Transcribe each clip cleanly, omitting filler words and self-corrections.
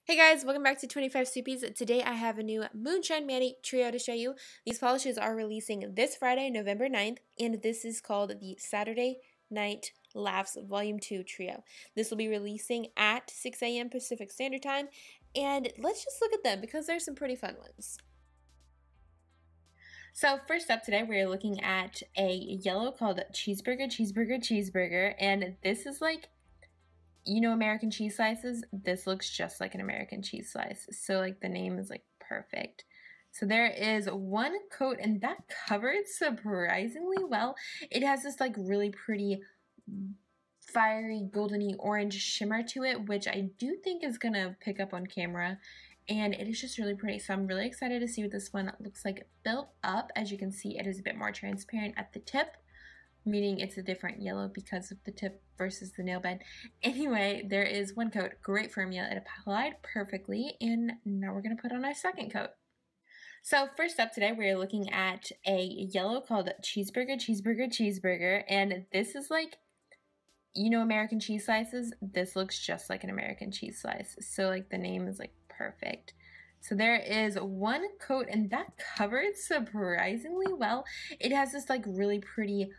Hey guys, welcome back to 25 Sweetpeas. Today I have a new Moonshine Manny trio to show you. These polishes are releasing this Friday, November 9th, and this is called the Saturday Night Laughs Volume 2 trio. This will be releasing at 6 a.m. Pacific Standard Time, and let's just look at them because there's some pretty fun ones. So first up today, we're looking at a yellow called Cheeseburger, and this is like, you know, American cheese slices. This looks just like an American cheese slice. So like the name is like perfect. So there is one coat and that covered surprisingly well. It has this like really pretty fiery goldeny orange shimmer to it, which I do think is gonna pick up on camera. And it is just really pretty. So I'm really excited to see what this one looks like built up. As you can see, it is a bit more transparent at the tip, meaning it's a different yellow because of the tip versus the nail bed. Anyway, there is one coat, great formula, it applied perfectly, and now we're gonna put on our second coat. So first up today, we're looking at a yellow called Cheeseburger, and this is like, you know, American cheese slices. This looks just like an American cheese slice. So like the name is like perfect. So there is one coat and that covered surprisingly well. It has this like really pretty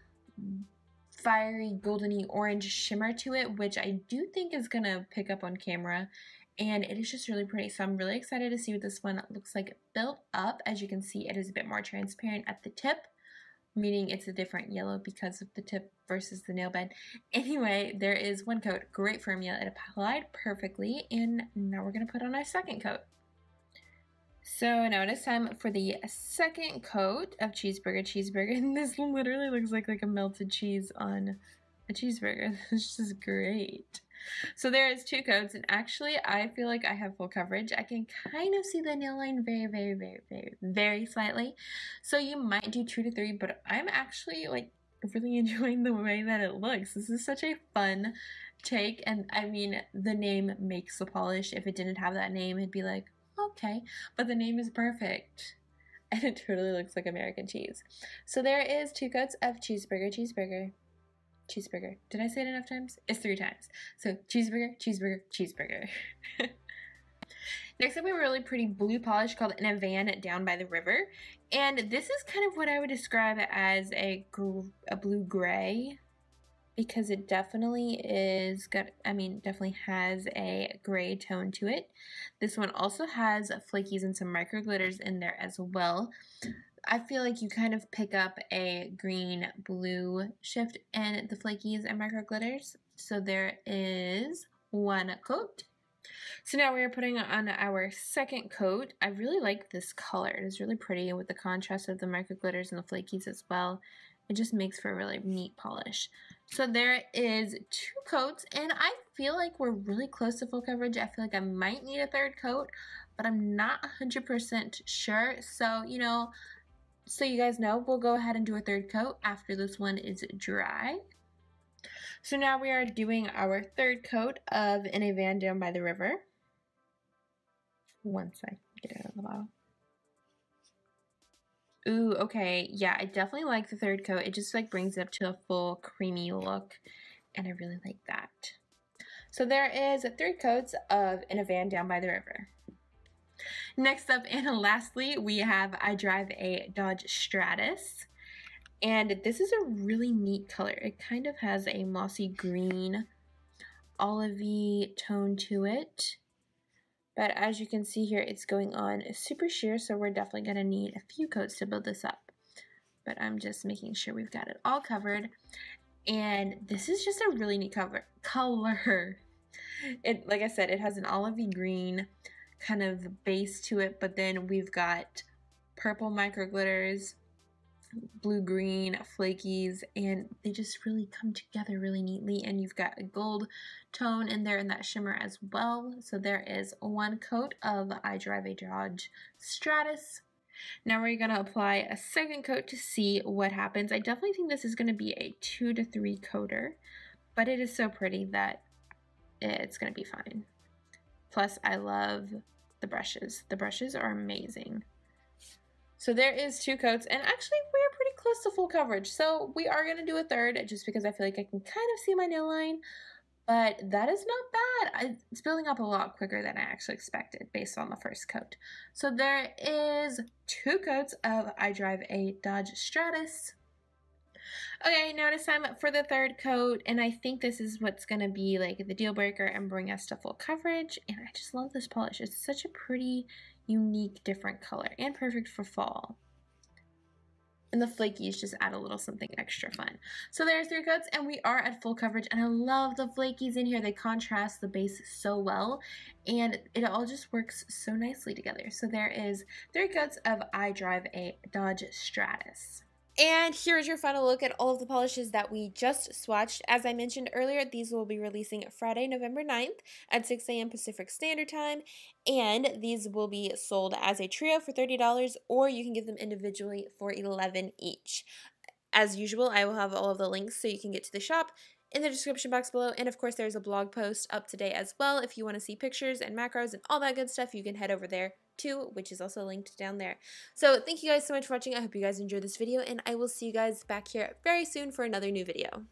fiery goldeny orange shimmer to it, which I do think is gonna pick up on camera, and it is just really pretty. So I'm really excited to see what this one looks like built up. As you can see, it is a bit more transparent at the tip, meaning it's a different yellow because of the tip versus the nail bed. Anyway, there is one coat, great formula, it applied perfectly, and now we're gonna put on our second coat. So now it is time for the second coat of Cheeseburger, and this literally looks like a melted cheese on a cheeseburger. It's just great. So there is two coats, and actually I feel like I have full coverage. I can kind of see the nail line very slightly. So you might do 2 to 3, but I'm actually like really enjoying the way that it looks. This is such a fun take, and I mean, the name makes the polish. If it didn't have that name, it'd be like, okay, but the name is perfect and it totally looks like American cheese. So there is 2 coats of Cheeseburger. Did I say it enough times? It's 3 times. So Cheeseburger. Next up, we have a really pretty blue polish called In a Van Down by the River, and this is kind of what I would describe as a blue gray, because it definitely definitely has a gray tone to it. This one also has flakies and some micro glitters in there as well. I feel like you kind of pick up a green blue shift in the flakies and micro glitters. So there is one coat. So now we are putting on our second coat. I really like this color. It is really pretty with the contrast of the micro glitters and the flakies as well. It just makes for a really neat polish. So there is 2 coats, and I feel like we're really close to full coverage. I feel like I might need a third coat, but I'm not 100% sure. So, you know, so you guys know, we'll go ahead and do a third coat after this one is dry. So now we are doing our third coat of In a Van Down by the River. Once I get it out of the bottle. Ooh, okay, yeah, I definitely like the third coat. It just like brings it up to a full creamy look, and I really like that. So there is 3 coats of In a Van Down by the River. Next up, and lastly, we have I Drive a Dodge Stratus, and this is a really neat color. It kind of has a mossy green, olivey tone to it. But as you can see here, it's going on super sheer, so we're definitely going to need a few coats to build this up. But I'm just making sure we've got it all covered. And this is just a really neat color. It, like I said, it has an olivey green kind of base to it, but then we've got purple micro glitters, blue-green flakies, and they just really come together really neatly, and you've got a gold tone in there and that shimmer as well. So there is one coat of I Drive a Dodge Stratus. Now we're going to apply a second coat to see what happens. I definitely think this is going to be a 2 to 3 coater, but it is so pretty that it's going to be fine. Plus, I love the brushes. The brushes are amazing. So there is 2 coats, and actually we're pretty close to full coverage. So we are going to do a third just because I feel like I can kind of see my nail line, but that is not bad. It's building up a lot quicker than I actually expected based on the first coat. So there is 2 coats of I Drive a Dodge Stratus. Okay, now it's time for the 3rd coat, and I think this is what's going to be like the deal breaker and bring us to full coverage, and I just love this polish. It's such a pretty, unique, different color, and perfect for fall. And the flakies just add a little something extra fun. So there's 3 coats, and we are at full coverage, and I love the flakies in here. They contrast the base so well, and it all just works so nicely together. So there is 3 coats of I Drive a Dodge Stratus. And here's your final look at all of the polishes that we just swatched. As I mentioned earlier, these will be releasing Friday, November 9th at 6 a.m. Pacific Standard Time. And these will be sold as a trio for $30, or you can get them individually for $11 each. As usual, I will have all of the links so you can get to the shop in the description box below. And of course, there's a blog post up today as well. If you want to see pictures and macros and all that good stuff, you can head over there too, which is also linked down there. So thank you guys so much for watching. I hope you guys enjoyed this video, and I will see you guys back here very soon for another new video.